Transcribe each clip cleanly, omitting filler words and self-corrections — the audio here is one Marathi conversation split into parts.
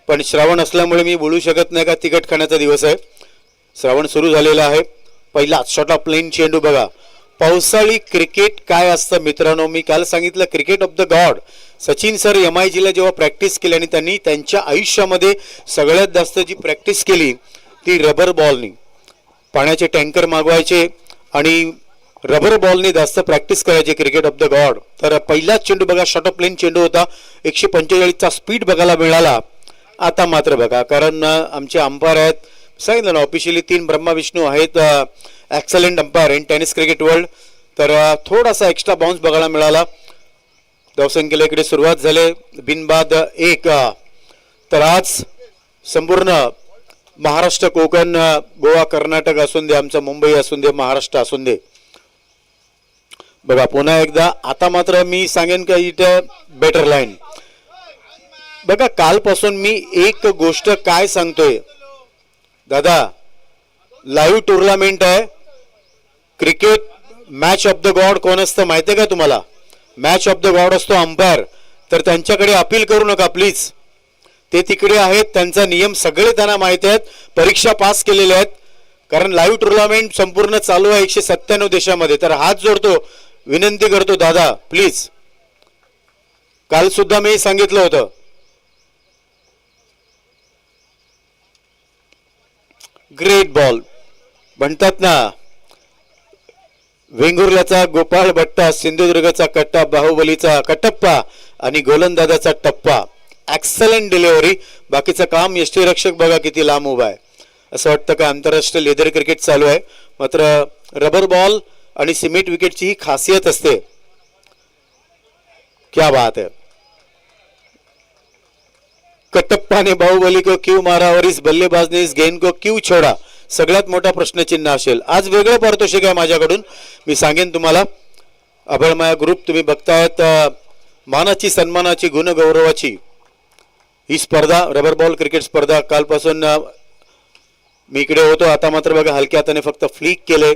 पण श्रावण असल्यामुळे मी बोलू शकत नाही का तिखट खाण्याचा दिवस आहे. श्रावण सुरू झालेला आहे. पहिला शॉट ऑफ प्लेन चेंडू बघा. पावसाळी क्रिकेट काय असतं मित्रांनो, मी काल सांगितलं cricket of the God. Sachin sir MIG ला जेव्हा प्रॅक्टिस केली आणि त्यांनी त्यांच्या आयुष्यामध्ये सगळ्यात जास्त जी प्रॅक्टिस केली ती रबर बॉलनी. पाण्याचे टँकर मागवायचे आणि रबर बॉलने जास्त प्रॅक्टिस करायची क्रिकेट ऑफ द गॉड. तर पहिलाच चेंडू बघा शॉट ऑफ प्लेन चेंडू होता. 145चा स्पीड बघायला मिळाला. आता मात्र बघा कारण आमचे अंपायर आहेत सांगितलं ना ऑफिशियली 3 ब्रह्मा विष्णू आहेत excellent umpire in tennis cricket world. तर थोडासा एक्स्ट्रा बाउन्स बघायला मिळाला. धावसंख्येला इकडे सुरुवात झाली बिनबाद 1. तर आज संपूर्ण महाराष्ट्र कोकण गोवा कर्नाटक असून दे आमचं मुंबई असून दे महाराष्ट्र असून दे बघा पुन्हा एकदा. आता मात्र मी सांगेन का इथे बेटर लाईन बघा. कालपासून मी एक गोष्ट काय सांगतोय दादा, लाईव्ह टुर्नामेंट आहे. Cricket match of the God कोण असतं माहिती आहे का तुम्हाला? मॅच ऑफ द गॉड असतो अंपायर. तर त्यांच्याकडे अपील करू नका प्लीज. ते तिकडे आहेत, त्यांचा नियम सगळे त्यांना माहिती आहेत, परीक्षा पास केलेल्या आहेत. कारण लाईव्ह टुर्नामेंट संपूर्ण चालू आहे 197 देशामध्ये. तर हात जोडतो विनंती करतो दादा प्लीज. काल सुद्धा मी सांगितलं होतं ग्रेट बॉल म्हणतात ना. वेंगुर्ल्याचा गोपाळ भट्टा, सिंधुदुर्गचा कट्टा, बाहुबलीचा कटप्पा आणि गोलंदाजाचा टप्पा. Excellent delivery. बाकीचं काम यष्टीरक्षक बघा किती लांब उभा आहे. असं वाटतं का आंतरराष्ट्रीय लेदर क्रिकेट चालू आहे. मात्र रबर बॉल आणि सिमेंट विकेटची ही खासियत असते. क्या बात है. कटप्पा ने बाहुबली को क्यों मारा और इस बल्लेबाज ने इस गेंद को क्यों छोड़ा, सगळ्यात मोठा प्रश्नचिन्ह असेल. आज वेगळं पारितोषिक आहे माझ्याकडून, मी सांगेन तुम्हाला. अभळमाया ग्रुप तुम्ही बघतायत. मानाची सन्मानाची गुणगौरवाची ही स्पर्धा रबर बॉल क्रिकेट स्पर्धा कालपासून मी इकडे होतो. आता मात्र बघा हलक्या हाताने फक्त फ्लिक केले.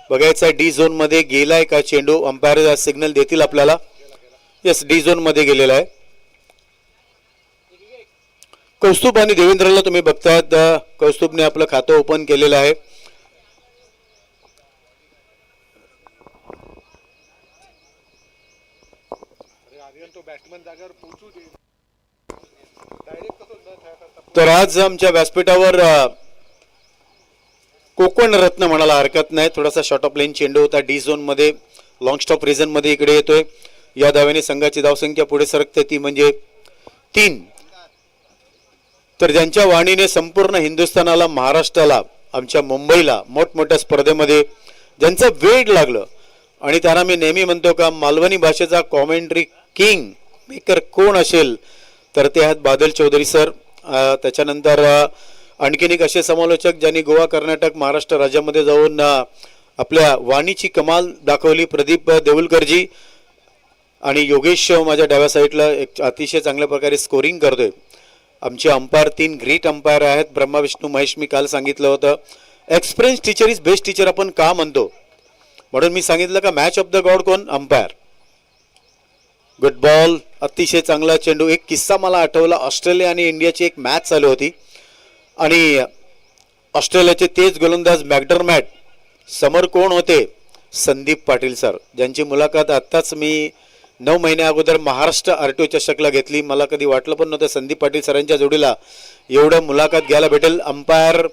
बघायचं आहे डी झोन मध्ये गेलाय का चेंडू. अंपायर सिग्नल देतील आपल्याला. यस डी झोन मध्ये गेलेला आहे. कौस्तुभ आणि देवेंद्रला तुम्ही बघतायत. कौस्तुभने आपलं खातं ओपन केलेलं आहे. तर आज आमच्या व्यासपीठावर कोकण रत्न म्हणायला हरकत नाही. थोडासा शॉर्ट ऑफ प्लेन चेंडू होता डी झोन मध्ये. लॉंग स्टॉप रिजन मध्ये इकडे येतोय. या धावेने संघाची धावसंख्या पुढे सरकते ती म्हणजे 3. तर ज्यांच्या वाणीने संपूर्ण हिंदुस्थानाला, महाराष्ट्राला, आमच्या मुंबईला मोठमोठ्या स्पर्धेमध्ये ज्यांचं वेळ लागलं आणि त्यांना मी नेहमी म्हणतो का मालवणी भाषेचा कॉमेंट्री किंग मेकर कोण असेल तर ते आहेत बादल चौधरी सर. त्याच्यानंतर आणखीन एक असे समालोचक ज्यांनी गोवा कर्नाटक महाराष्ट्र राज्यामध्ये जाऊन आपल्या वाणीची कमाल दाखवली, प्रदीप देऊलकरजी. आणि योगेश माझ्या डाव्या साईडला एक अतिशय चांगल्या प्रकारे स्कोरिंग करतोय. आमचे अंपायर 3 ग्रेट अंपायर आहेत. ब्रह्मा विष्णू महेश मी काल सांगितलं होतं. Experience teacher is best teacher आपण का म्हणतो म्हणून मी सांगितलं का मॅच ऑफ द गॉड कोण अंपायर. Good ball. अतिशय चांगला चेंडू. एक किस्सा मला आठवला. ऑस्ट्रेलिया आणि इंडियाची एक मॅच चालू होती आणि ऑस्ट्रेलियाचे तेज गोलंदाज मॅकडरमॅट समोर कोण होते संदीप पाटील सर, ज्यांची मुलाखत आत्ताच मी 9 महिन्या अगोदर महाराष्ट्र RTO चषकला घेतली. मला कधी वाटलं पण नव्हतं संदीप पाटील सरांच्या जोडीला एवढं मुलाखत घ्यायला भेटेल. अंपायर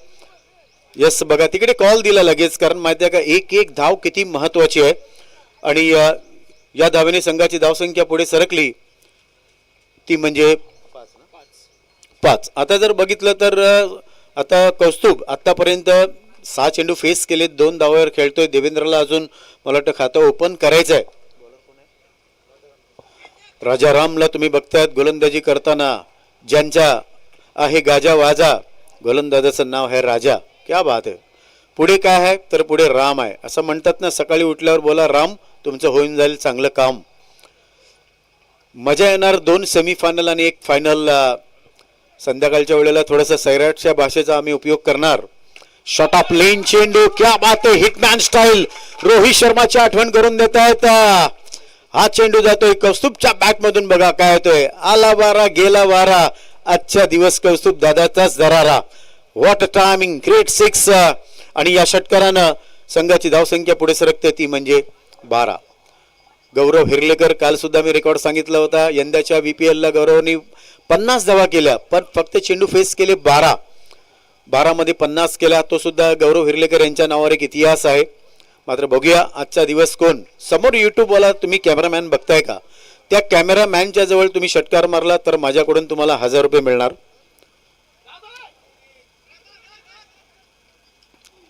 यस बघा तिकडे कॉल दिला लगेच कारण माहिती आहे का एक धाव किती महत्वाची आहे. आणि या धावेने संघाची धावसंख्या पुढे सरकली ती म्हणजे 5. आता जर बघितलं तर आता कौस्तुभ आतापर्यंत 6 चेंडू फेस केले, 2 धावावर खेळतोय. देवेंद्रला अजून मला वाटतं खातं ओपन करायचं आहे. राजारामला तुम्ही बघतायत गोलंदाजी करताना. ज्यांचा आहे गाजा वाजा, गोलंदाजाचं नाव आहे राजा. क्या बात आहे. पुढे काय आहे तर पुढे राम आहे. असं म्हणतात ना सकाळी उठल्यावर बोला राम तुमचं होऊन जाईल चांगलं काम. मजा येणार. 2 सेमीफायनल आणि 1 फायनल. संध्याकाळच्या वेळेला थोडासा सैराटच्या भाषेचा आम्ही उपयोग करणार. शॉट ऑफ लेन चेंडू. क्या बात आहे. Hitman style. रोहित शर्माची आठवण करून देत आहेत. हा चेंडू जातोय कौस्तुभच्या बॅट मधून. बघा काय होतोय. आला वारा गेला वारा आजच्या दिवस कौस्तुभ दादाचाच दरारा. What a timing, great 6. आणि या षटकारानं संघाची धावसंख्या पुढे सरकते ती म्हणजे 12. गौरव हिरलेकर, काल सुद्धा मी रेकॉर्ड सांगितला होता, यंदाच्या VPL ला गौरवनी 50 धावा केल्या पण फक्त चेंडू फेस केले 12 मध्ये 50 केला. तो सुद्धा गौरव हिरलेकर यांच्या नावावर एक इतिहास आहे. मात्र बघूया आजचा दिवस कोण. समोर युट्यूबवाला तुम्ही कॅमेरामॅन बघताय का, त्या कॅमेरामॅनच्या जवळ तुम्ही षटकार मारला तर माझ्याकडून तुम्हाला 1000 रुपये मिळणार.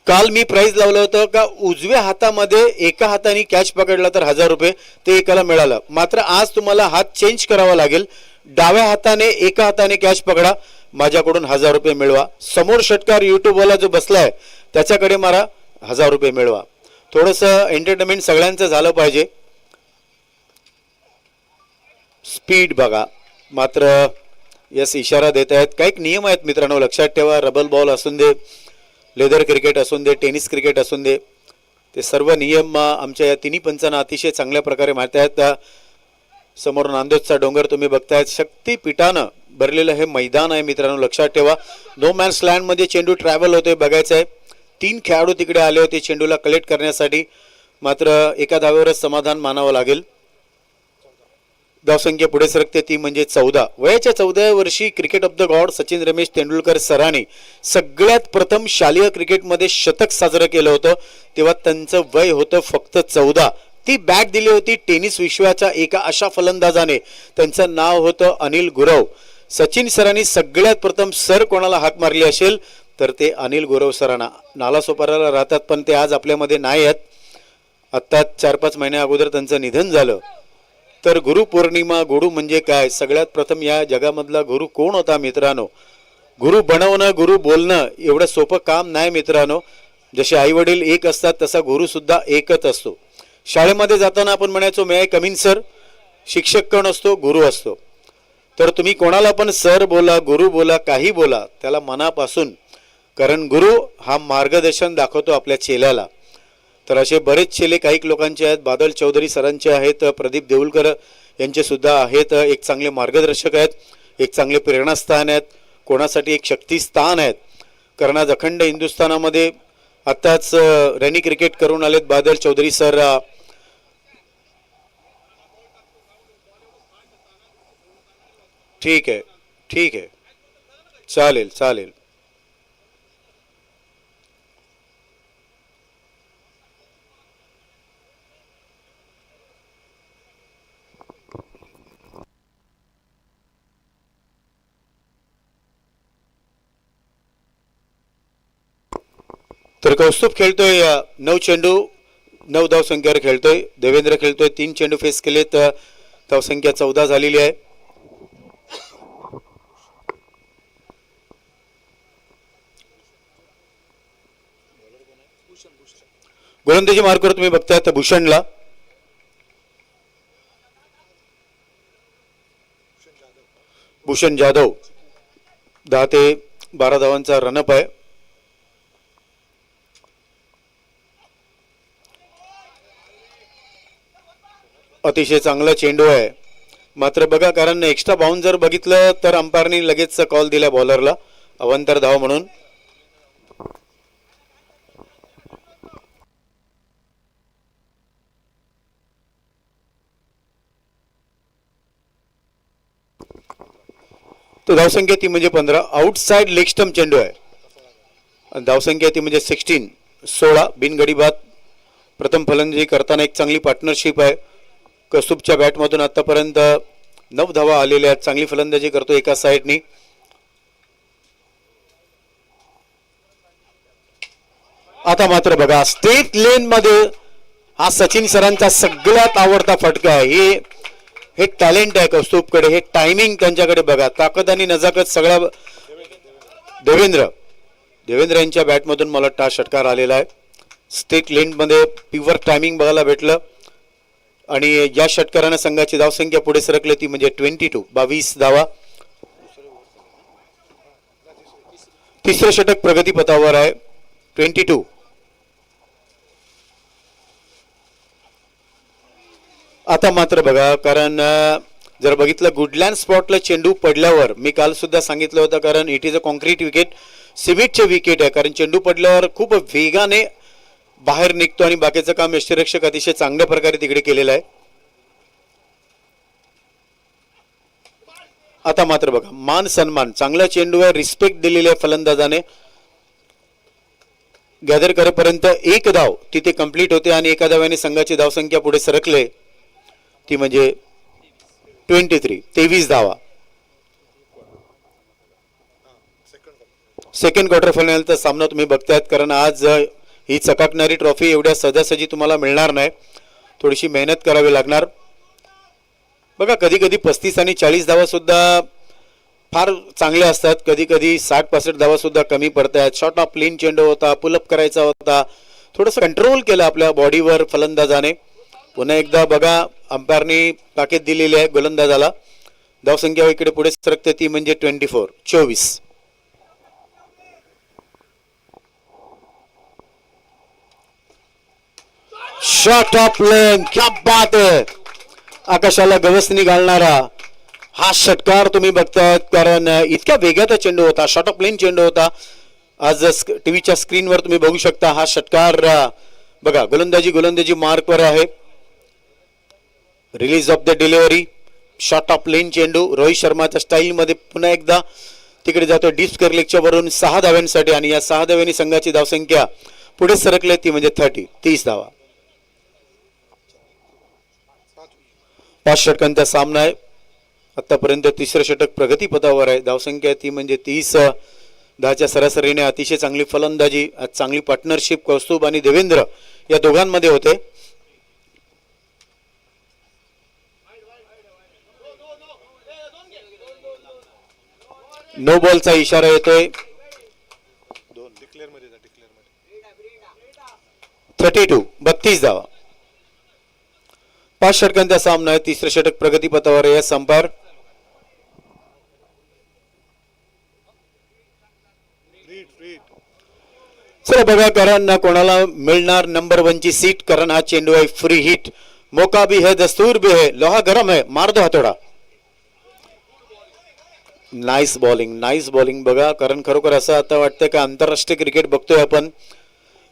काल मी प्राइस लावलं होतं का उजव्या हातामध्ये एका हाताने कॅच पकडला तर 1000 रुपये ते एकाला मिळालं. मात्र आज तुम्हाला हात चेंज करावा लागेल, डाव्या हाताने एका हाताने कॅच पकडा, माझ्याकडून 1000 रुपये मिळवा. समोर षटकार युट्यूबवाला जो बसलाय त्याच्याकडे मारा, 1000 रुपये मिळवा. थोडंसं एंटरटेनमेंट सगळ्यांचं झालं पाहिजे. स्पीड बघा. मात्र यस इशारा देत आहेत. काही नियम आहेत मित्रांनो, लक्षात ठेवा. रबल बॉल असून दे, लेदर क्रिकेट असून दे, टेनिस क्रिकेट असून दे, ते सर्व नियम आमच्या या तिन्ही पंचांना अतिशय चांगल्या प्रकारे माहिती आहेत. समोर नांदोदचा डोंगर तुम्ही बघतायत, शक्तीपीठानं भरलेलं हे मैदान आहे मित्रांनो, लक्षात ठेवा. नो मॅन्स लँड मध्ये चेंडू ट्रॅव्हल होतोय बघायचं आहे. 3 खेळाडू तिकडे आले होते चेंडूला कलेक्ट करण्यासाठी, मात्र एका धावेवरच समाधान मानावं लागेल. धावसंख्या पुढे सरकते ती म्हणजे 14. वयाच्या 14व्या वर्षी cricket of the God Sachin Ramesh Tendulkar सरांनी सगळ्यात प्रथम शालेय क्रिकेटमध्ये शतक साजरं केलं होतं, तेव्हा त्यांचं वय होतं फक्त 14. ती बॅट दिली होती टेनिस विश्वाच्या एका अशा फलंदाजाने, त्यांचं नाव होतं अनिल गुरव. सचिन सरांनी सगळ्यात प्रथम सर कोणाला हाक मारली असेल तर ते अनिल गुरव सरांना. नालासोपाराला राहतात पण ते आज आपल्यामध्ये नाही आहेत. आत्ता 4-5 महिन्या अगोदर त्यांचं निधन झालं. तर गुरुपौर्णिमा, गुरु म्हणजे काय, सगळ्यात प्रथम या जगामधला गुरु कोण होता मित्रांनो. गुरु बनवणं, गुरु बोलणं एवढं सोपं काम नाही मित्रांनो. जसे आई वडील एक असतात तसा गुरु सुद्धा एकच असतो. शाळेमध्ये जाताना आपण म्हणायचो मे आय कम इन सर. शिक्षक कोण असतो, गुरु असतो. तर तुम्ही कोणाला पण सर बोला, गुरु बोला, काही बोला, त्याला मनापासून, कारण गुरु हा मार्गदर्शन दाखवतो आपल्या चेल्याला. तर असे बरेच चेले काही लोकांचे आहेत. बादल चौधरी सरांचे आहेत, प्रदीप देऊलकर यांचे सुद्धा आहेत. एक चांगले मार्गदर्शक आहेत, एक चांगले प्रेरणास्थान आहेत, कोणासाठी एक शक्तीस्थान आहेत. कारण आज अखंड हिंदुस्थानामध्ये आत्ताच रनी क्रिकेट करून आलेत बादल चौधरी सर. ठीक आहे, ठीक आहे, चालेल चालेल. तर कौस्तुभ खेळतोय 9 चेंडू 9 धावसंख्येवर खेळतोय. देवेंद्र खेळतोय 3 चेंडू फेस केलेत, धावसंख्या 14 झालेली आहे. गोलंदाजी मार्कवर तुम्ही बघताय तर भूषणला भूषण जाधव 10 ते 12 धावांचा रनअप आहे. अतिशय चांगला चेंडू आहे. मात्र बघा, कारण एक्स्ट्रा बाउंड जर बघितलं तर अंपायरने लगेच कॉल दिला बॉलरला अवंतर धाव म्हणून. तो धावसंख्या ती म्हणजे 15. आउटसाइड लेग स्टंप चेंडू आहे. धावसंख्या ती म्हणजे 16 बिनगडी बाद. प्रथम फलंदाजी करताना एक चांगली पार्टनरशिप आहे. कौस्तुभच्या बॅटमधून आतापर्यंत 9 धावा आलेल्या आहेत. चांगली फलंदाजी करतो एका साईडनी. आता मात्र बघा, स्टेट लेन मध्ये हा सचिन सरांचा सगळ्यात आवडता फटका आहे. हे टॅलेंट आहे कौस्तुभकडे, हे टायमिंग त्यांच्याकडे बघा, ताकद आणि नजाकत सगळा. देवेंद्र यांच्या बॅटमधून मला वाटतं षटकार आलेला आहे. स्टेट लेन मध्ये प्युअर टायमिंग बघायला भेटलं. आणि या षटकाराने संघाची धावसंख्या पुढे सरकली ती म्हणजे 22 धावा. तिसरं षटक प्रगतीपथावर आहे. 22. आता मात्र बघा, कारण जर बघितलं गुडलँड स्पॉटला चेंडू पडल्यावर मी काल सुद्धा सांगितलं होतं, कारण it is a concrete wicket, सिमेंटचे विकेट आहे, कारण चेंडू पडल्यावर खूप वेगाने बाहेर निघतो आणि बाकीचं काम यष्टिरक्षक अतिशय चांगल्या प्रकारे तिकडे केलेलं आहे. आता मात्र बघा मान सन्मान, चांगला चेंडू आहे, रिस्पेक्ट दिलेली आहे फलंदाजाने. गॅदर करेपर्यंत एक धाव तिथे कंप्लीट होते आणि एका धाव्याने संघाची धावसंख्या पुढे सरकले, ती म्हणजे 23 धावा. सेकंड क्वार्टर फायनलचा सामना तुम्ही बघतायत, कारण आज ही चकाकणारी ट्रॉफी एवढ्या सहजासहजी तुम्हाला मिळणार नाही, थोडीशी मेहनत करावी लागणार. बघा कधी कधी 35 आणि 40 धावा सुद्धा फार चांगल्या असतात, कधी कधी 60-65 धावा सुद्धा कमी पडतात. शॉर्ट ऑफ प्लेन चेंडू होता, पुलअप करायचा होता, थोडंसं कंट्रोल केलं आपल्या बॉडीवर फलंदाजाने. पुन्हा एकदा बघा अंपायरने ताकीद दिलेली आहे गोलंदाजाला. धावसंख्या इकडे पुढे सरकते, ती म्हणजे 24. शॉट ऑफ प्लेन, क्या बात आहे, आकाशाला गवसणी घालणारा हा षटकार तुम्ही बघतायत, कारण इतक्या वेगाचा चेंडू होता, शॉट ऑफ प्लेन चेंडू होता. आज टीव्हीच्या स्क्रीनवर तुम्ही बघू शकता हा षटकार. बघा गोलंदाजी मार्कवर आहे. Release of the delivery, shot of plane चेंडू रोहित शर्माच्या स्टाईल मध्ये पुन्हा एकदा तिकडे जातो डीप स्क्वेअर लेगच्या वरून 6 धाव्यांसाठी, आणि या 6 धाव्यांनी संघाची धावसंख्या पुढे सरकले, ती म्हणजे 30 धावा. 5 षटकांचा सामना आहे. आतापर्यंत तिसरं षटक प्रगतीपथावर आहे. धावसंख्या ती म्हणजे 30. 10च्या सरासरीने अतिशय चांगली फलंदाजी, आज चांगली पार्टनरशिप कौस्तुभ आणि देवेंद्र या दोघांमध्ये होते. नो बॉलचा इशारा येतोय. 32 धावा. 5 षटकांचा सामना आहे. तिसरं षटक प्रगतीपथावर आहे. संपार चला बघा, कारण कोणाला मिळणार नंबर 1 ची सीट, कारण हा चेंडू आहे फ्री हिट. मौका भी है, दस्तूर भी है, लोहा गरम है, मार दो हातोडा. नाईस बॉलिंग बघा, कारण खरोखर असं आता वाटतं का आंतरराष्ट्रीय क्रिकेट बघतोय आपण.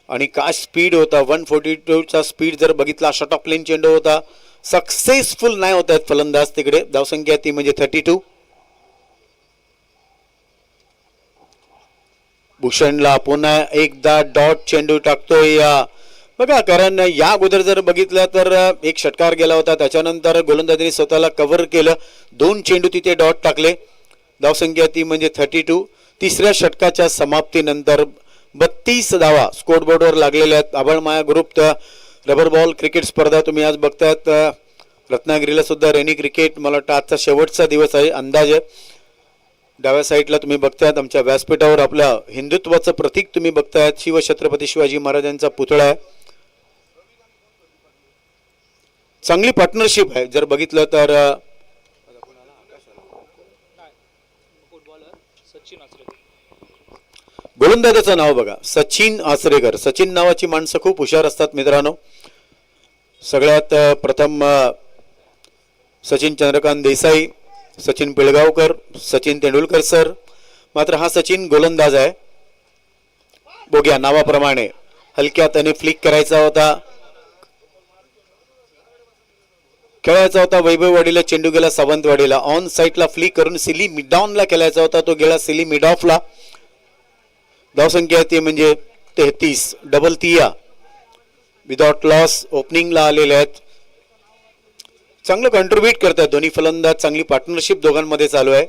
आणि काय स्पीड होता, 142 चा स्पीड जर बघितला. शॉट ऑफ प्लेन चेंडू होता, सक्सेसफुल नाही होत आहेत फलंदाज तिकडे. धावसंख्या ती म्हणजे 32. भूषणला पुन्हा एकदा डॉट चेंडू टाकतोय बघा, कारण या अगोदर जर बघितलं तर एक षटकार गेला होता, त्याच्यानंतर गोलंदाजाने स्वतःला कव्हर केलं, 2 चेंडू तिथे डॉट टाकले. धावसंख्या ती म्हणजे 32. तिसऱ्या षटकाच्या समाप्तीनंतर 32 धावा स्कोरबोर्डवर लागलेल्या आहेत. आभळमाया ग्रुप रबर बॉल क्रिकेट स्पर्धा तुम्ही आज बघतायत. रत्नागिरीला सुद्धा रेनी क्रिकेट, मला वाटतं आजचा शेवटचा दिवस आहे अंदाजे. डाव्या साईडला तुम्ही बघतायत आमच्या व्यासपीठावर आपल्या हिंदुत्वाचं प्रतीक तुम्ही बघतायत, शिवछत्रपती शिवाजी महाराजांचा पुतळा आहे. चांगली पार्टनरशिप आहे. जर बघितलं तर गोलंदाजाचं नाव बघा, सचिन आचरेकर. सचिन नावाची माणसं खूप हुशार असतात मित्रांनो. सगळ्यात प्रथम सचिन चंद्रकांत देसाई, सचिन पिळगावकर, सचिन तेंडुलकर सर. मात्र हा सचिन गोलंदाज आहे. बघूया नावाप्रमाणे हलक्या त्याने फ्लिक करायचा होता, खेळायचा होता वैभववाडीला, चेंडू गेला सावंतवाडीला. ऑन साईडला फ्लिक करून सिली मिडॉनला खेळायचा होता, तो गेला सिली मिडॉफला. धावसंख्या ती म्हणजे 33. डबल तिया विदाउट लॉस ओपनिंगला आलेले आहेत. चांगलं कॉन्ट्रीब्यूट करतात दोन्ही फलंदाज, चांगली पार्टनरशिप दोघांमध्ये चालू आहे.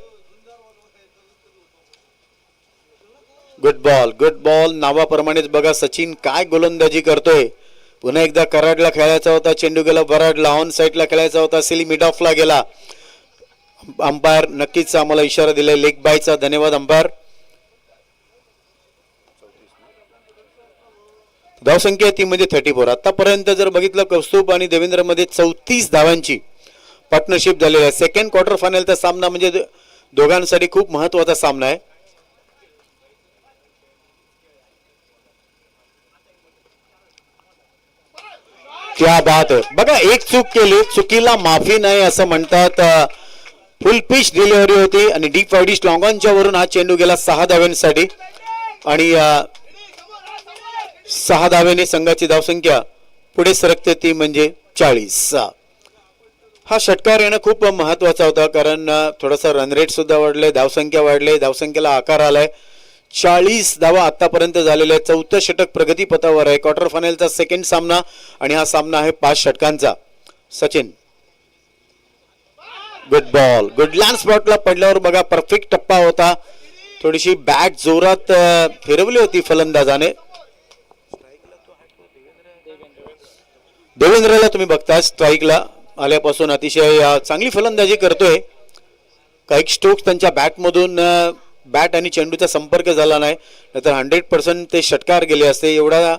गुड बॉल नावाप्रमाणेच बघा सचिन काय गोलंदाजी करतोय. पुन्हा एकदा कराडला खेळायचा होता, चेंडू गेला बराडला. ऑन साईडला खेळायचा होता, सिली मिड ऑफला गेला. अंपायर नक्कीच आम्हाला इशारा दिलाय लेग बायचा, धन्यवाद अंपायर. धावसंख्या ती म्हणजे 34. आतापर्यंत जर बघितलं कौस्तुभ आणि देवेंद्र मध्ये 34 धावांची पार्टनरशिप झालेली आहे. सेकंड क्वार्टर फायनलचा सामना म्हणजे दोघांसाठी खूप महत्वाचा सामना आहे. क्या बात आहे. बघा एक चूक केली, चुकीला माफी नाही असं म्हणतात फुल पिच डिलिव्हरी होती आणि डीप वाईडिश लॉंगॉनच्या वरून हा चेंडू गेला 6 धाव्यांसाठी आणि 6 धावेने संघाची धावसंख्या पुढे सरकते ती म्हणजे 40. हा षटकार येणं खूप महत्वाचा होता कारण थोडासा रन रेट सुद्धा वाढले, धावसंख्या वाढले, धावसंख्येला आकार आलाय. 40 धावा आतापर्यंत झालेल्या, 4थं षटक प्रगतीपथावर आहे. क्वार्टर फायनलचा सेकंड सामना आणि हा सामना आहे 5 षटकांचा. Sachin good ball, good land स्पॉटला पडल्यावर बघा परफेक्ट टप्पा होता. थोडीशी बॅट जोरात फिरवली होती फलंदाजाने. देवेंद्रला तुम्ही बघता स्ट्राईकला आल्यापासून अतिशय चांगली फलंदाजी करतोय. काही स्ट्रोक्स त्यांच्या बॅटमधून बॅट आणि चेंडूचा संपर्क झाला नाही, नाहीतर 100% ते षटकार गेले असते. एवढा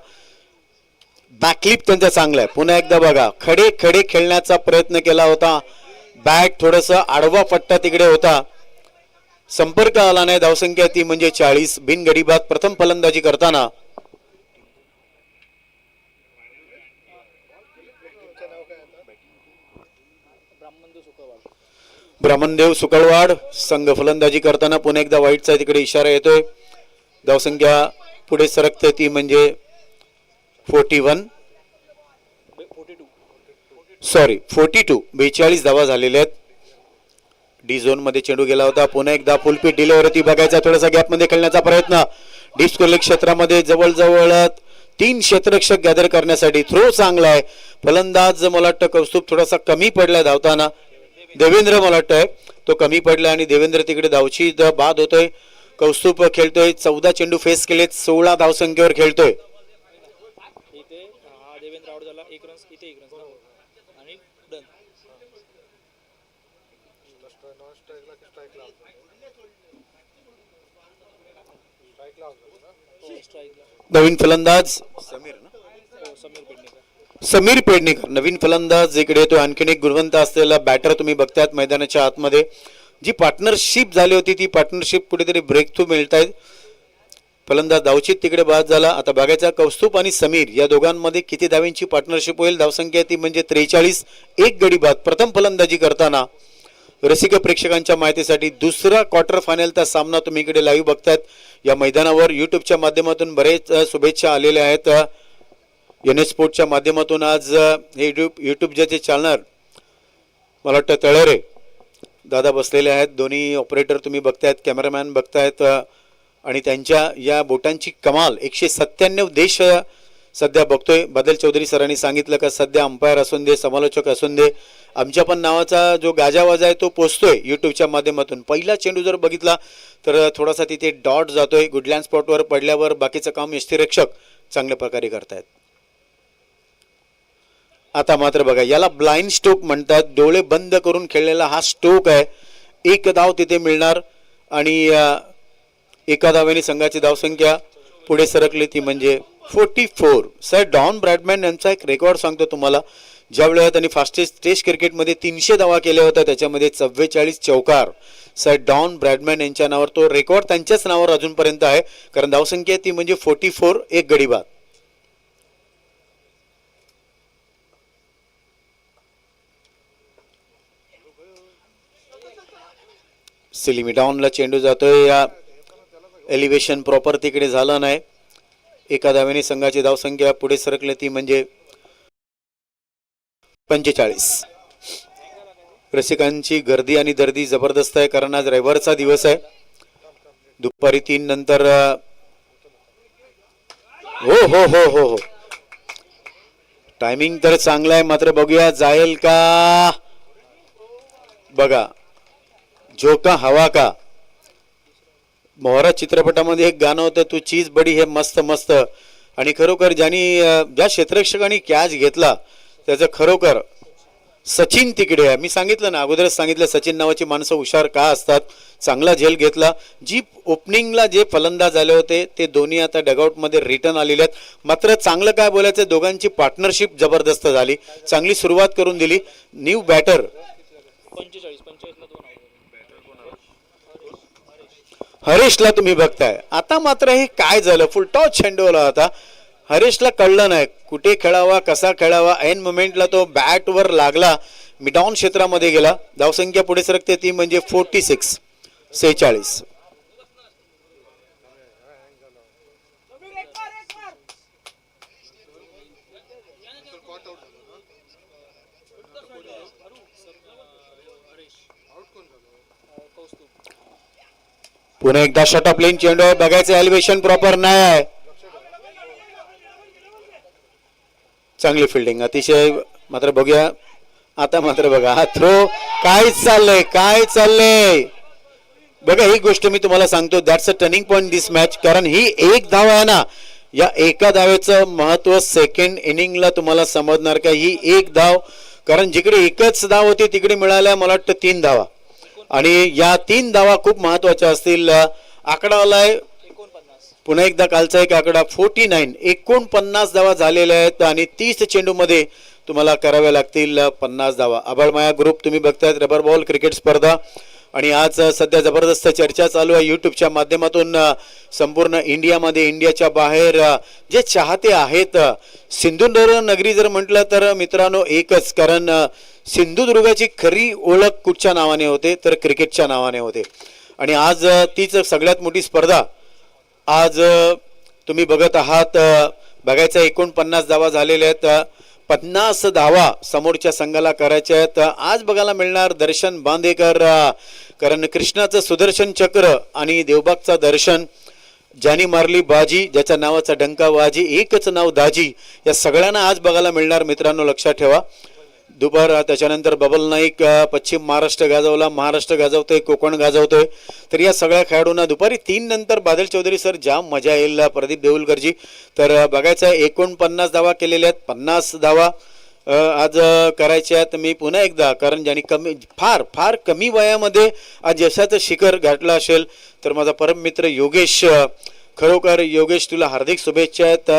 बॅकलिप त्यांचा चांगला आहे. पुन्हा एकदा बघा खडे खडे खेळण्याचा प्रयत्न केला होता. बॅट थोडस आडवा पट्टा तिकडे होता, संपर्क आला नाही. धावसंख्या ती म्हणजे 40. बिनगडीबाद प्रथम फलंदाजी करताना ब्राह्मणदेव सुकळवाड संघ फलंदाजी करताना पुन्हा एकदा वाईटचा तिकडे इशारा येतोय. धावसंख्या पुढे सरकते ती म्हणजे 42. 42 धावा झालेल्या आहेत. डी झोन मध्ये चेंडू गेला होता. पुन्हा एकदा फुलपीट डिलिव्हरी बघायचा, थोडासा गॅप मध्ये खेळण्याचा प्रयत्न. डीप स्कोरलेग क्षेत्रामध्ये जवळजवळ 3 क्षेत्ररक्षक गॅदर करण्यासाठी थ्रो चांगला आहे. फलंदाज मला वाटतं कौस्तुभ थोडासा कमी पडलाय धावताना. देवेंद्र मला वाटतंय तो कमी पडला आणि देवेंद्र तिकडे धावची बाद होतोय. कौस्तुभ खेळतोय, 14 चेंडू फेस केलेत, 16 धावसंख्येवर खेळतोय. नवीन फलंदाज समीर पेडणेकर नवीन फलंदाज इकडे येतो. आणखीन एक गुणवंत असलेला बॅटर तुम्ही बघतायत मैदानाच्या आतमध्ये. जी पार्टनरशिप झाली होती ती पार्टनरशिप कुठेतरी ब्रेक थ्रू मिळतायत. फलंदाज धावचित तिकडे बाद झाला. आता बघायचा कौस्तुभ आणि समीर या दोघांमध्ये किती धाव्यांची पार्टनरशिप होईल. धावसंख्या ती म्हणजे 43. 1 गडी बाद प्रथम फलंदाजी करताना. रसिक प्रेक्षकांच्या माहितीसाठी दुसरा क्वार्टर फायनलचा सामना तुम्ही इकडे लाईव्ह बघतायत या मैदानावर. युट्यूबच्या माध्यमातून बरेच शुभेच्छा आलेल्या आहेत. एन एस स्पोर्टच्या माध्यमातून आज हे युट्यूब ज्याचे चालणार मला वाटतं तळेरे दादा बसलेले आहेत. दोन्ही ऑपरेटर तुम्ही बघतायत, कॅमेरामॅन बघतायत आणि त्यांच्या या बोटांची कमाल. 197 देश सध्या बघतोय. बदल चौधरी सरांनी सांगितलं का सध्या अंपायर असून दे, समालोचक असून दे, आमच्या पण नावाचा जो गाजावाजा आहे तो पोचतोय युट्यूबच्या माध्यमातून. पहिला चेंडू जर बघितला तर थोडासा तिथे डॉट जातोय. गुडलँड स्पॉटवर पडल्यावर बाकीचं काम यष्टिरक्षक चांगल्या प्रकारे करतायत. आता मात्र बघा याला ब्लाइंड स्ट्रोक म्हणतात. डोळे बंद करून खेळलेला हा स्ट्रोक आहे. 1 धाव तिथे मिळणार आणि 1 धावेने संघाची धावसंख्या पुढे सरकली ती म्हणजे 44. सर डॉन ब्रॅडमॅन यांचा एक रेकॉर्ड सांगतो तुम्हाला. ज्या वेळेला त्यांनी फास्टेस्ट टेस्ट क्रिकेटमध्ये 300 धावा केल्या होत्या त्याच्यामध्ये 44 चौकार. सर डॉन ब्रॅडमॅन यांच्या नावावर तो रेकॉर्ड त्यांच्याच नावावर अजूनपर्यंत आहे कारण धावसंख्या ती म्हणजे 44. 1 गडी बाद. सिलिमी डाऊनला चेंडू जातोय. या एलिव्हेशन प्रॉपर तिकडे झालं नाही. 1 धावेने संघाची धावसंख्या पुढे सरकली ती म्हणजे 45. रसिकांची गर्दी आणि दर्दी जबरदस्त आहे कारण आज रविवारचा दिवस आहे. दुपारी 3 नंतर हो हो हो हो हो टायमिंग तर चांगला आहे. मात्र बघूया जाईल का. बघा झोका हवा का. मोहरा चित्रपटामध्ये एक गाणं होतं तू चीज बडी हे मस्त मस्त. आणि खरोखर ज्यांनी ज्या क्षेत्ररक्षकांनी कॅच घेतला त्याचं खरोखर सचिन तिकडे आहे. मी सांगितलं ना अगोदरच सांगितलं सचिन नावाची माणसं हुशार का असतात. चांगला झेल घेतला. जी ओपनिंगला जे फलंदाज आले होते ते दोन्ही आता डगआउटमध्ये रिटर्न आलेले आहेत. मात्र चांगलं काय बोलायचं दोघांची पार्टनरशिप जबरदस्त झाली. चांगली सुरुवात करून दिली. न्यू बॅटर हरेशला तुम्ही बघताय. आता मात्र हे काय झालं फुल टॉस चेंडूला होता. हरेशला कळलं नाही कुठे खेळावा कसा खेळावा. ऐन मोमेंटला तो बॅटवर लागला मिडॉन क्षेत्रामध्ये गेला. धावसंख्या पुढे सरकते ती म्हणजे 46. पुन्हा एकदा शॉट ऑफ लेन चेंडू बघायचं, एलिव्हेशन प्रॉपर नाही आहे. चांगली फिल्डिंग अतिशय. मात्र बघूया आता, मात्र बघा हा थ्रो काय चाललंय बघा. ही गोष्ट मी तुम्हाला सांगतो, that's a turning point this match. कारण ही एक धाव आहे ना, या एका धावेचं महत्व सेकंड इनिंगला तुम्हाला समजणार का. ही एक धाव, कारण जिकडे एकच धाव होती तिकडे मिळाल्या मला वाटतं 3 धावा, आणि या 3 धावा खूप महत्वाच्या असतील. आकडा आलाय पुन्हा एकदा कालचा एक आकडा 49 धावा झालेल्या आहेत, आणि 30 चेंडूमध्ये तुम्हाला कराव्या लागतील 50 धावा. आबाळमाया ग्रुप तुम्ही बघतायत, रबर बॉल क्रिकेट स्पर्धा, आणि आज सध्या जबरदस्त चर्चा चालू आहे यूट्यूबच्या माध्यमातून संपूर्ण इंडियामध्ये, इंडियाच्या बाहेर जे चाहते आहेत. सिंधुदुर्ग नगरी जर म्हटलं तर मित्रांनो एकच, कारण सिंधुदुर्गाची खरी ओळख कुठच्या नावाने होते तर क्रिकेटच्या नावाने होते. आणि आज तीच सगळ्यात मोठी स्पर्धा आज तुम्ही बघत आहात. बघायचं 49 धावा झालेल्या आहेत, 50 धावा समोरच्या संघाला करायच्या आहेत. आज बघायला मिळणार दर्शन बांदेकर, कारण कृष्णाचं सुदर्शन चक्र आणि देवबागचा दर्शन, ज्यानी मारली बाजी, ज्याच्या नावाचा डंका वाजी, एकच नाव दाजी, या सगळ्यांना आज बघायला मिळणार मित्रांनो, लक्षात ठेवा. दुपार त्याच्यानंतर बबल नाईक पश्चिम महाराष्ट्र गाजवला, महाराष्ट्र गाजवतोय, कोकण गाजवतोय. तर या सगळ्या खेळाडूंना दुपारी 3 नंतर बादल चौधरी सर जाम मजा येईल, प्रदीप देऊलकरजी. तर बघायचं 49 धावा केलेल्या आहेत, 50 धावा आज करायच्या आहेत. मी पुन्हा एकदा, कारण ज्यांनी फार कमी वयामध्ये आज यशाचं शिखर गाठलं असेल तर माझा परम मित्र योगेश, खरोखर योगेश तुला हार्दिक शुभेच्छा आहेत.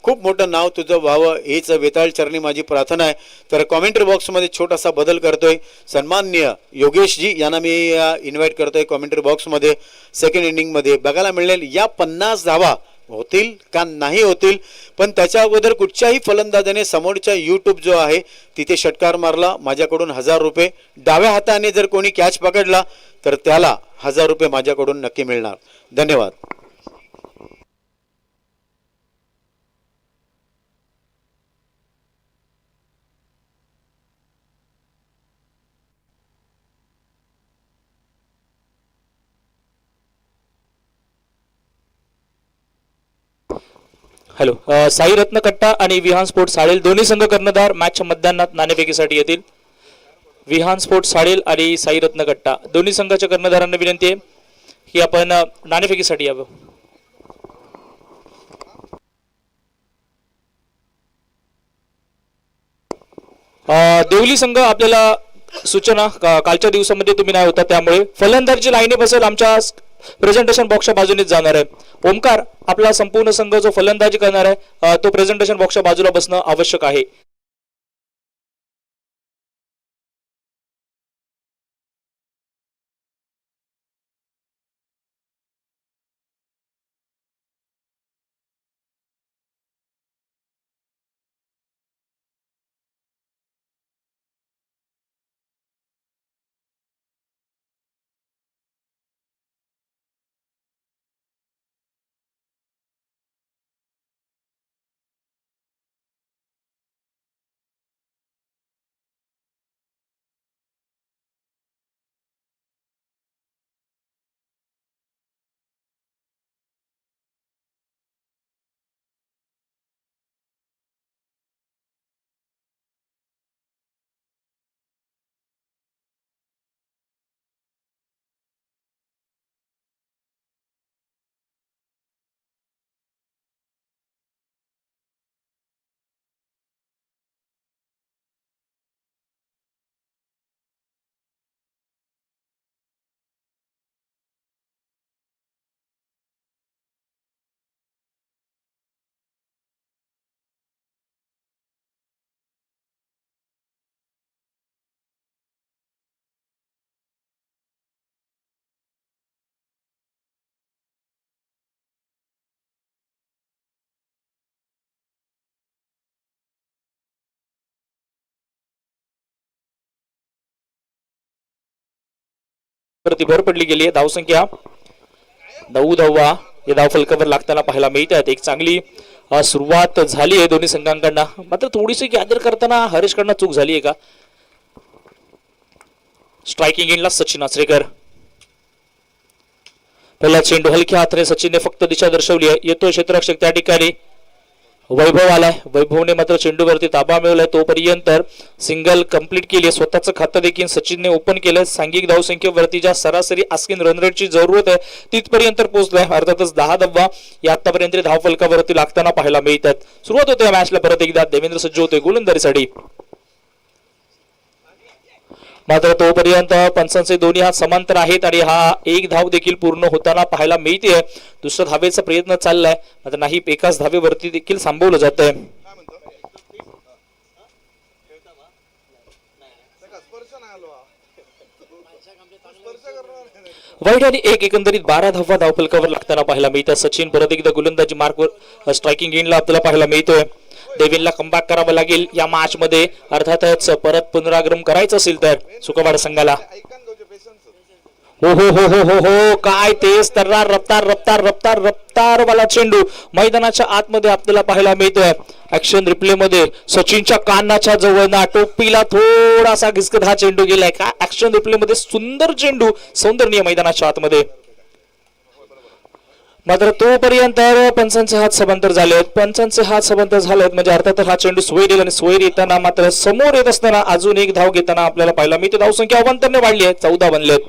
खूप मोठं नाव तुझं व्हावं हीच वेताळ चरणी माझी प्रार्थना आहे. तर कॉमेंट्री बॉक्समध्ये छोटासा बदल करतोय, सन्माननीय योगेशजी यांना मी इन्व्हाइट करतोय कॉमेंट्री बॉक्समध्ये. सेकंड इनिंगमध्ये बघायला मिळेल या 50 धावा होतील का नाही होतील, पण त्याच्या अगोदर कुठच्याही फलंदाजाने समोरच्या यूट्यूब जो आहे तिथे षटकार मारला, माझ्याकडून 1000 रुपये. डाव्या हाताने जर कोणी कॅच पकडला तर त्याला 1000 रुपये माझ्याकडून नक्की मिळणार. धन्यवाद. हॅलो. साई रत्नकट्टा आणि विहान स्पोर्ट्स साडेल दोन्ही संघ कर्णधार मॅचच्या मतदानात नाणेफेकीसाठी येतील. विहान स्पोर्ट्स साडेल आणि साई रत्नकट्टा दोन्ही संघाच्या कर्णधारांना विनंती आहे की आपण नाणेफेकीसाठी यावं. देवली संघ आपल्याला सूचना कालच्या दिवसामध्ये तुम्ही नाही होता, त्यामुळे फलंदाजी लाईनअप असेल आमच्या प्रेझेंटेशन बॉक्सच्या बाजूनेच जाणार आहे. ओमकार, आपला संपूर्ण संघ जो फलंदाजी करणार आहे तो प्रेझेंटेशन बॉक्सच्या बाजूला बसणं आवश्यक आहे. वरती भर पडली गेली आहे. धावसंख्या 9 धावा या धावफलकावर लागताना पाहायला मिळतात. एक चांगली सुरुवात झाली आहे दोन्ही संघांकडनं. मात्र थोडीशी गॅदर करताना हरीशकडनं चूक झाली आहे का. स्ट्रायकिंग एंडला सचिन आचरेकर. पहिला चेंडू हलक्या हाताने सचिनने फक्त दिशा दर्शवली आहे. येतोय क्षेत्ररक्षक त्या ठिकाणी वैभव आलाय. वैभवने मात्र चेंडूवरती ताबा मिळवलाय. तोपर्यंत सिंगल कंप्लीट केली. स्वतःचं खातं देखील सचिनने ओपन केलंय. सांघिक धावसंख्येवरती ज्या सरासरी आस्किन रन रेटची जरूरत आहे तिथपर्यंत पोहोचलाय. अर्थातच 10 धावा या आतापर्यंत धावफलकावरती लागताना पाहायला मिळतात. सुरुवात होते या मॅचला परत एकदा. देवेंद्र सज्ज होते गोलंदाजीसाठी. मात्र तोपर्यंत पंचांचे दोन्ही हात समांतर आहेत आणि हा एक धाव देखील पूर्ण होताना पाहायला मिळते. दुसरा धावेचा प्रयत्न चाललाय मात्र नाही. एकाच धावेवरती देखील थांबवलं जात आहे. वाईट आणि एक एकंदरीत 12 धावा धावफलकावर लागताना पाहायला मिळतात. सचिन परत एकदा गोलंदाजी मार्कवर स्ट्रायकिंग एंडला आपल्याला पाहायला मिळतोय. देवेनला कमबॅक करावं लागेल या मॅच मध्ये. अर्थातच परत पुनरागमन करायचं असेल तर सुकावाड संघाला. हो हो हो हो हो हो काय तेज तर्रार रफ्तार रफ्तार रफ्तार रफ्तार वाला चेंडू मैदानाच्या आतमध्ये आपल्याला पाहायला मिळतोय. ऍक्शन रिप्ले मध्ये सचिनच्या कानाच्या जवळ ना टोपीला थोडासा घिसकत हा चेंडू गेलाय का. ऍक्शन रिप्ले मध्ये सुंदर चेंडू सौंदर्य मैदानाच्या आतमध्ये. मात्र तोपर्यंत पंचांचे हात समांतर झालेत. पंचांचे हात समांतर झालेत म्हणजे अर्थात हा चेंडू सोयीर येईल आणि सोयीर येताना मात्र समोर येत असताना अजून एक धाव घेताना आपल्याला पाहायला मिळते. धावसंख्या अवांतरने वाढली आहे. 14 बनलेत.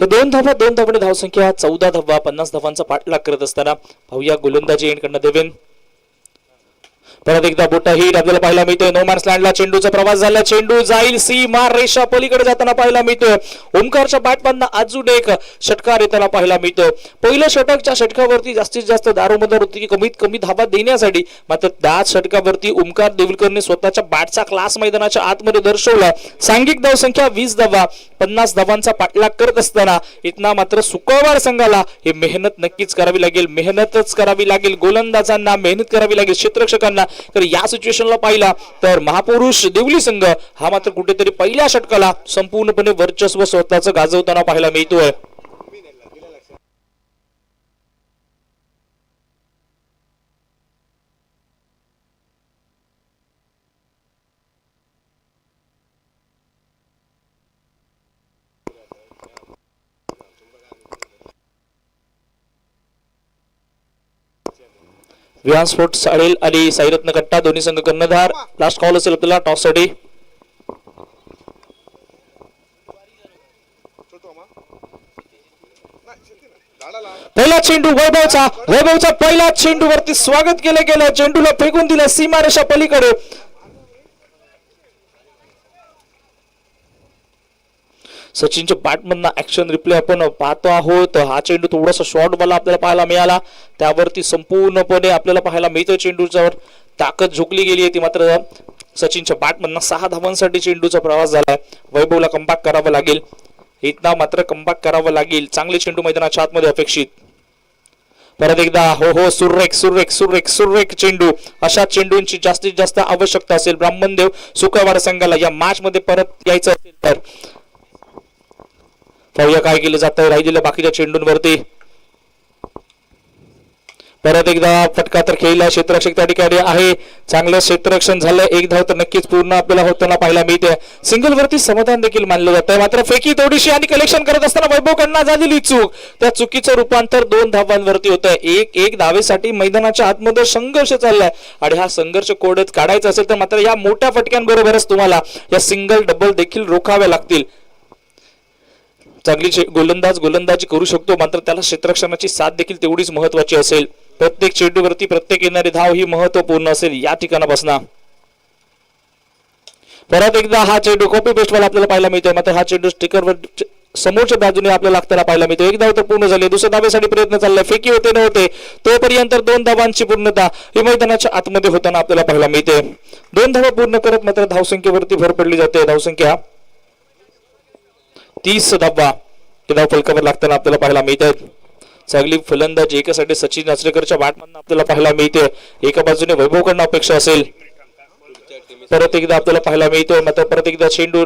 दोन धावांनी धावसंख्या 14 धावा. 50 धावांचा पाठलाग करत असताना पाहूया गोलंदाजी एंडकडनं देवेन. परत एकदा बोटा हिट आपल्याला पाहायला मिळतोय. नो मॅन्स लँडला चेंडूचा प्रवास झाला. चेंडू जाईल सीमा रेषा पलीकडे जाताना पाहायला मिळतोय. ओमकारच्या बॅटमधनं अजून एक षटकार येताना पाहायला मिळतोय. पहिल्या षटकच्या षटकावरती जास्तीत जास्त दारोमदार होती की कमीत कमी धावा देण्यासाठी. मात्र त्याच षटकावरती ओमकार देवलकरने स्वतःच्या बॅटचा क्लास मैदानाच्या आतमध्ये दर्शवला. सांघिक धावसंख्या 20 धावा. 50 धावांचा पाठलाग करत असताना इथना मात्र सुकावाड संघाला हे मेहनत नक्कीच करावी लागेल. मेहनतच करावी लागेल. गोलंदाजांना मेहनत करावी लागेल. क्षेत्ररक्षकांना. तर या सिच्युएशनला पाहिला तर महापुरुष देवली संघ हा मात्र कुठेतरी पहिल्या षटकाला संपूर्णपणे वर्चस्व स्वतःचं गाजवताना पाहायला मिळतोय. विहान स्पोर्ट्स साडेल आणि साईरत्न कट्टा दोन्ही संघ कर्णधार. लास्ट कॉल असेल आपल्याला टॉस साठी. पहिला चेंडू वैभवचा पहिला चेंडूवरती स्वागत केलं गेलं. चेंडूला फेकून दिलं सीमारेषा पलीकडे. सचिनच्या बॅटमधनं ऍक्शन रिप्ले आपण पाहतो आहोत. हा चेंडू थोडासा शॉर्ट बॉल आपल्याला पाहायला मिळाला. त्यावरती संपूर्णपणे आपल्याला पाहायला मिळतं चेंडूच्यावर ताकद झोकली गेली आहे ती. मात्र सचिनच्या बॅटमधनं 6 धावांसाठी चेंडूचा प्रवास झालाय. वैभवला कमबॅक करावं लागेल. इथना मात्र कमबॅक करावं लागेल. चांगले चेंडू मैदानाच्या आतमध्ये अपेक्षित. परत एकदा हो हो सुरेख सुरेख सुरेख सुरेख चेंडू. अशा चेंडूंची जास्तीत जास्त आवश्यकता असेल ब्राह्मणदेव सुकावाड संघाला या मॅच मध्ये परत यायचं असेल तर. पाहूया काय केलं जातं राहिलेल्या बाकीच्या चेंडूंवरती. परत एकदा फटका तर खेळला. क्षेत्ररक्षक त्या ठिकाणी आहे. चांगलं क्षेत्ररक्षण झालं. एक धाव तर नक्कीच पूर्ण आपल्याला होताना पाहायला मिळते. सिंगल वरती समाधान देखील मानलं जातं. मात्र फेकी थोडीशी आणि कलेक्शन करत असताना वैभवकडनं झालेली चूक. त्या चुकीचं रूपांतर 2 धावांवरती होत आहे. एक धावेसाठी मैदानाच्या आतमध्ये संघर्ष चाललाय आणि हा संघर्ष कोडत काढायचा असेल तर मात्र या मोठ्या फटक्यांबरोबरच तुम्हाला या सिंगल डबल देखील रोखाव्या लागतील. चांगली गोलंदाजी करू शकतो मात्र त्याला क्षेत्ररक्षणाची साथ देखील तेवढीच महत्वाची असेल. प्रत्येक चेंडूवरती प्रत्येक येणारी धाव ही महत्वपूर्ण असेल या ठिकाणापासून. परत एकदा हा चेंडू कॉपी पेस्ट वाला आपल्याला पाहायला मिळतोय. मात्र हा चेंडू स्टिकरवर समोरच्या बाजूने आपल्याला लागताना पाहायला मिळतो. एक धाव तर पूर्ण झाली, दुसऱ्या धावेसाठी प्रयत्न चाललाय, फेकी होते न होते तोपर्यंत 2 धावांची पूर्णता ही मैदानाच्या आतमध्ये होताना आपल्याला पाहायला मिळते. 2 धावा पूर्ण करत मात्र धावसंख्येवरती भर पडली जाते. धावसंख्या 30 धावा ते धाव फलकावर लागताना आपल्याला पाहायला मिळतात. चांगली फलंदाजी एकासाठी सचिन आचरेकरच्या बॅटमधून आपल्याला पाहायला मिळते. एका बाजूने वैभवकडनं अपेक्षा असेल, परत एकदा आपल्याला पाहायला मिळतोय मात्र परत एकदा चेंडू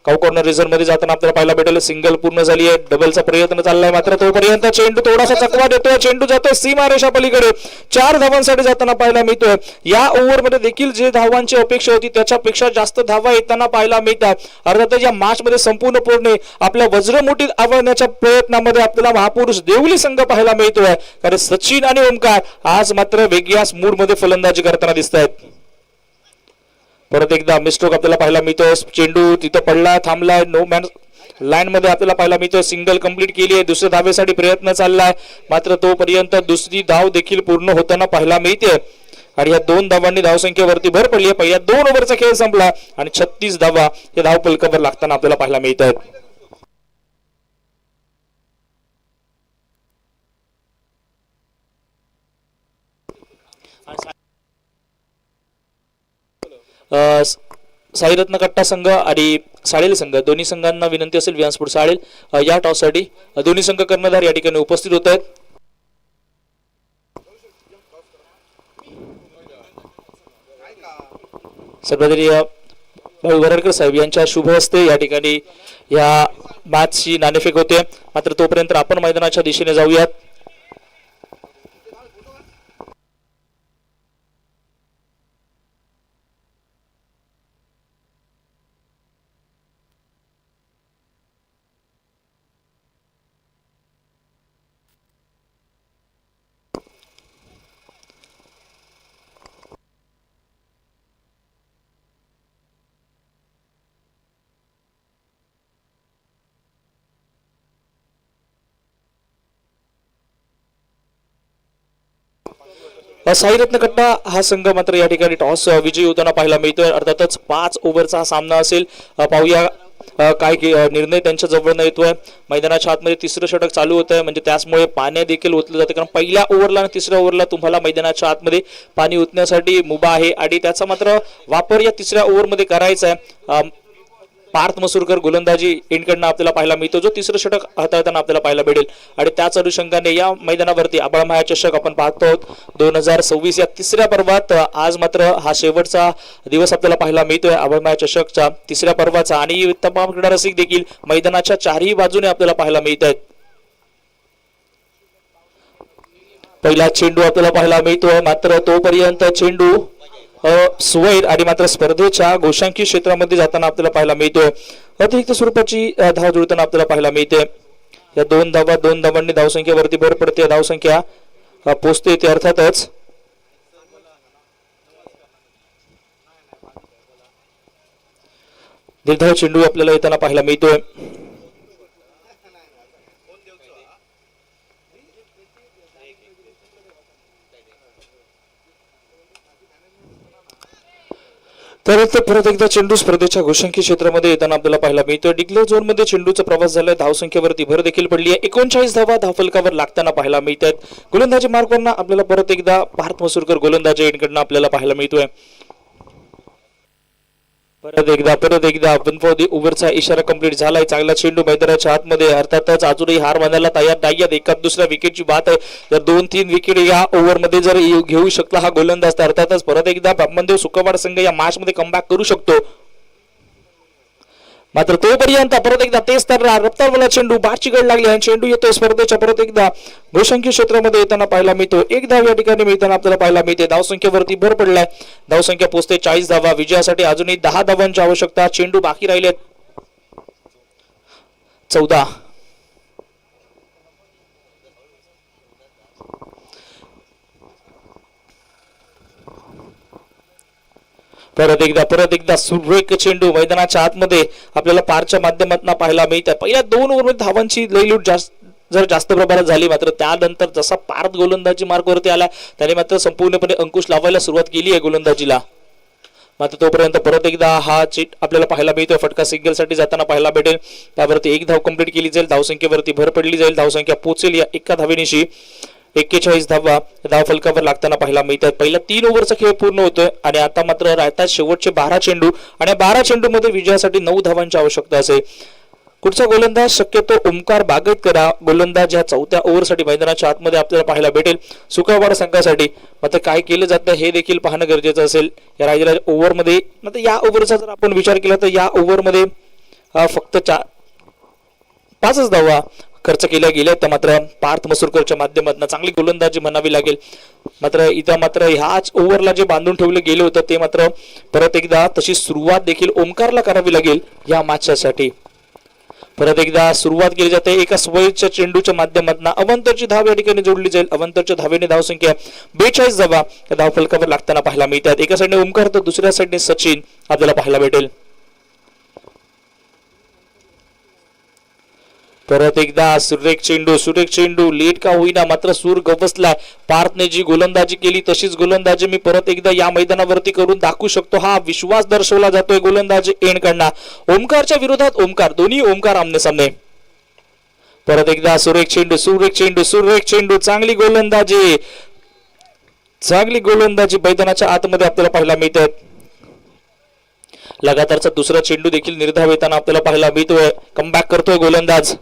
काउ कॉर्नर रिझर्व मध्ये जाताना आपल्याला पाहायला भेटेल. सिंगल पूर्ण झाली आहे, डबलचा प्रयत्न चाललाय मात्र तोपर्यंत चेंडू थोडासा चकवा देतोय, चेंडू जातोय सीमारेषा पलीकडे. 4 धावांसाठी जाताना पाहायला मिळतोय. या ओव्हरमध्ये देखील जे धावांची अपेक्षा होती त्याच्यापेक्षा जास्त धावा येताना पाहायला मिळतात. अर्थातच या मॅच मध्ये संपूर्णपणे आपल्या वज्रमुठीत आवळण्याच्या प्रयत्नामध्ये आपल्याला महापुरुष देवली संघ पाहायला मिळतोय. कारण सचिन आणि ओमकार आज मात्र वेगळ्याच मूड मध्ये फलंदाजी करताना दिसत आहेत. परत एकदा मिस्ट्रोक आपल्याला पाहायला मिळतोय. चेंडू तिथं पडला, थांबलाय, नो मॅन लाईन मध्ये आपल्याला पाहायला मिळतोय. सिंगल कंप्लीट केली आहे, दुसऱ्या धावेसाठी प्रयत्न चाललाय मात्र तोपर्यंत दुसरी धाव देखील पूर्ण होताना पाहायला मिळते. आणि या 2 धावांनी धावसंख्येवरती भर पडली आहे. पहिल्या 2 ओव्हरचा खेळ संपला आणि 36 धावा या धाव फलकावर लागताना आपल्याला पाहायला मिळत आहेत. साईरत्न कट्टा संघ आणि साळेल संघ दोन्ही संघांना विनंती असेल व्यासपूर साळेल या टॉससाठी दोन्ही संघ कर्णधार या ठिकाणी उपस्थित होत आहेत. सर्वाधिकारी भाऊ वरडकर साहेब यांच्या शुभ हस्ते या ठिकाणी या मॅचची नाणेफेक होते. मात्र तोपर्यंत आपण मैदानाच्या दिशेने जाऊयात. साईरत्न कट्टा हा संघ मात्र या ठिकाणी टॉस विजयी होताना पाहायला मिळतोय. अर्थातच 5 ओव्हरचा हा सामना असेल. पाहूया काय निर्णय त्यांच्या जवळ येतोय. मैदानाच्या आतमध्ये 3रं षटक चालू होत आहे, म्हणजे त्याचमुळे पाणी देखील ओतलं जातं. कारण पहिल्या ओव्हरला आणि 3ऱ्या ओव्हरला तुम्हाला मैदानाच्या आतमध्ये पाणी ओतण्यासाठी मुभा आहे आणि त्याचा मात्र वापर या 3ऱ्या ओव्हरमध्ये करायचा आहे. पार्थ मसूरकर गोलंदाजी एंडकडनं आपल्याला पाहायला मिळतो, जो 3रं षटक हाताळताना आपल्याला पाहायला भेटेल. आणि त्याच अनुषंगाने या मैदानावरती आबळमाया चषक आपण पाहतो आहोत 2026 या 3ऱ्या पर्वात. आज मात्र हा शेवटचा दिवस आपल्याला पाहायला मिळतोय आबळमाया चषकच्या 3ऱ्या पर्वाचा. आणि तमाम क्रीडा रसिक देखील मैदानाच्या 4ही बाजूने आपल्याला पाहायला मिळत आहेत. पहिला चेंडू आपल्याला पाहायला मिळतोय मात्र तोपर्यंत चेंडू सुवैर आणि मात्र स्पर्धेच्या गोशांकी क्षेत्रामध्ये जाताना आपल्याला पाहायला मिळतोय. अतिरिक्त स्वरूपाची धाव जुळताना आपल्याला पाहायला मिळते. या 2 धावांनी धावसंख्येवरती भर पडते. धावसंख्या पोचते ते अर्थातच निर्धाव चेंडू आपल्याला येताना पाहायला मिळतोय. तर परत एकदा चेंडू स्पर्धेच्या घोषांकी क्षेत्रामध्ये येताना आपल्याला पाहायला मिळतोय. डिक्लेअर झोन मध्ये चेंडूचा प्रवास झालाय. धावसंख्येवरती भर देखील पडली आहे. 39 धावा धावफलकावर लागताना पाहायला मिळत आहेत. गोलंदाजी मार्गावरनं आपल्याला परत एकदा पार्थ मसूरकर गोलंदाजी एंडकडनं आपल्याला पाहायला मिळतोय. परत एकदा 1 ओव्हरचा इशारा कंप्लीट झालाय. चांगला चेंडू मैदानाच्या आतमध्ये. अर्थातच अजूनही हार मानायला तयार नाही. एका दुसऱ्या विकेटची बात आहे. जर 2-3 विकेट या ओव्हरमध्ये जर घेऊ शकला हा गोलंदाज तर अर्थातच परत एकदा ब्रह्मदेव सुकवाड संघ या मॅच मध्ये कमबॅक करू शकतो. मात्र तोपर्यंत परत एकदा तेच तर रफ्तारवाला चेंडू बारची गड लागली आणि चेंडू येतोय स्पर्धेच्या परत एकदा घोषांकी क्षेत्रामध्ये येताना पाहायला मिळतो. 1 धाव या ठिकाणी मिळताना आपल्याला पाहायला मिळते. धावसंख्येवरती भर पडलाय. धावसंख्या पोहोचते 40 धावा. विजयासाठी अजूनही 10 धावांची आवश्यकता. चेंडू बाकी राहिलेत 14. परत एकदा सुरेख चेंडू मैदानाच्या आतमध्ये आपल्याला पारच्या माध्यमातून पाहायला मिळतात. पहिल्या 2 ओव्हरमध्ये धावांची लयलूट जास्त प्रमाणात झाली. मात्र त्यानंतर जसा पार्थ गोलंदाजी मार्गावरती आला त्याने मात्र संपूर्णपणे अंकुश लावायला सुरुवात केली आहे गोलंदाजीला. मात्र तोपर्यंत परत एकदा हा चीट आपल्याला पाहायला मिळतोय. फटका सिंगल साठी जाताना पाहायला भेटेल. त्यावरती एक धाव कंप्लीट केली जाईल. धावसंख्येवरती भर पडली जाईल. धावसंख्या पोहोचेल या एका धावेनिशी 41 धावा धाव फलकावर लागताना पाहायला मिळतात. पहिला 3 ओव्हरचा खेळ पूर्ण होतोय आणि आता मात्र राहतात शेवटचे 12 चेंडू आणि 12 चेंडू मध्ये विजयासाठी 9 धावांची आवश्यकता असेल. पुढचा गोलंदाज शक्यतो ओमकार बागतकर गोलंदाज ह्या 4थ्या ओव्हरसाठी मैदानाच्या आतमध्ये आपल्याला पाहायला भेटेल सुकावाड संघासाठी. मात्र काय केलं जातं हे देखील पाहणं गरजेचं असेल या राहिलेल्या ओव्हरमध्ये. मात्र या ओव्हरचा जर आपण विचार केला तर या ओव्हरमध्ये फक्त 5च धावा खर्च केल्या गेल्या. तर मात्र पार्थ मसूरकरच्या माध्यमातून चांगली गोलंदाजी म्हणावी लागेल. मात्र इथं मात्र ह्याच ओव्हरला जे बांधून ठेवलं गेलं होतं ते मात्र परत एकदा तशी सुरुवात देखील ओमकारला करावी लागेल या मॅचसाठी. परत एकदा सुरुवात केली जाते एका स्वयंच्या चेंडूच्या माध्यमातून. अवंतरची धाव या ठिकाणी जोडली जाईल. अवंतरच्या धावेने धावसंख्या 42 धावा धाव फलकावर लागताना पाहायला मिळतात. एका साईडने ओमकार तर दुसऱ्या साईडने सचिन आपल्याला पाहायला भेटेल. परत एकदा सुरेख चेंडू लेट का होईना मात्र सूर गवसलाय. पार्थने जी गोलंदाजी केली तशीच गोलंदाजी मी परत एकदा या मैदानावरती करून दाखवू शकतो हा विश्वास दर्शवला जातोय गोलंदाजी एंडकडनं. ओमकारच्या विरोधात ओमकार, दोन्ही ओमकार आमने सामने. परत एकदा सुरेख चेंडू चांगली गोलंदाजी मैदानाच्या आतमध्ये आपल्याला पाहायला मिळतात. लगातारचा दुसरा चेंडू देखील निर्धाव येताना आपल्याला पाहायला मिळतोय. कमबॅक करतोय गोलंदाज.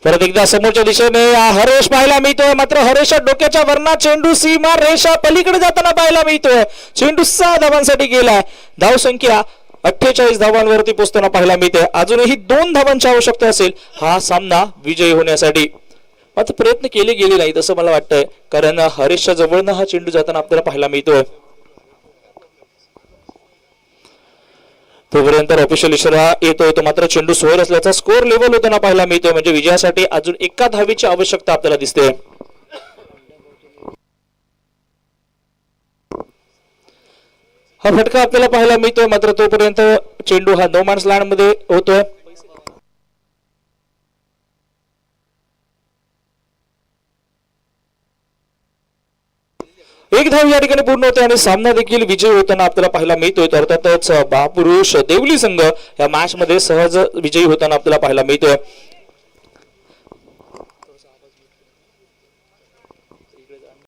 परत एकदा समोरच्या दिशेने हरेश पाहायला मिळतोय. मात्र हरेशच्या डोक्याच्या वरना चेंडू सीमा रेषा पलीकडे जाताना पाहायला मिळतोय. चेंडू 6 धावांसाठी गेलाय. धावसंख्या 48 धावांवरती पोहोचताना पाहायला मिळते. अजूनही 2 धावांची आवश्यकता असेल हा सामना विजयी होण्यासाठी. मात्र प्रयत्न केले गेले नाहीत असं मला वाटतंय कारण हरेशच्या जवळनं हा चेंडू जाताना आपल्याला पाहायला मिळतोय. तोपर्यंत ऑफिशियल इशारा येतोय तो मात्र चेंडू सोयर असल्याचा स्कोर लेवल होताना पाहायला मिळतोय. म्हणजे विजयासाठी अजून एका धावेची आवश्यकता आपल्याला दिसते. हा फटका आपल्याला पाहायला मिळतोय. मात्र तोपर्यंत चेंडू हा नो मॅन्स लँड मध्ये होतोय. एक धाव या ठिकाणी पूर्ण होते आणि सामना देखील विजय होताना आपल्याला पाहायला मिळतोय. तर अर्थातच महापुरुष देवली संघ या मॅच मध्ये सहज विजयी होताना आपल्याला पाहायला मिळतोय.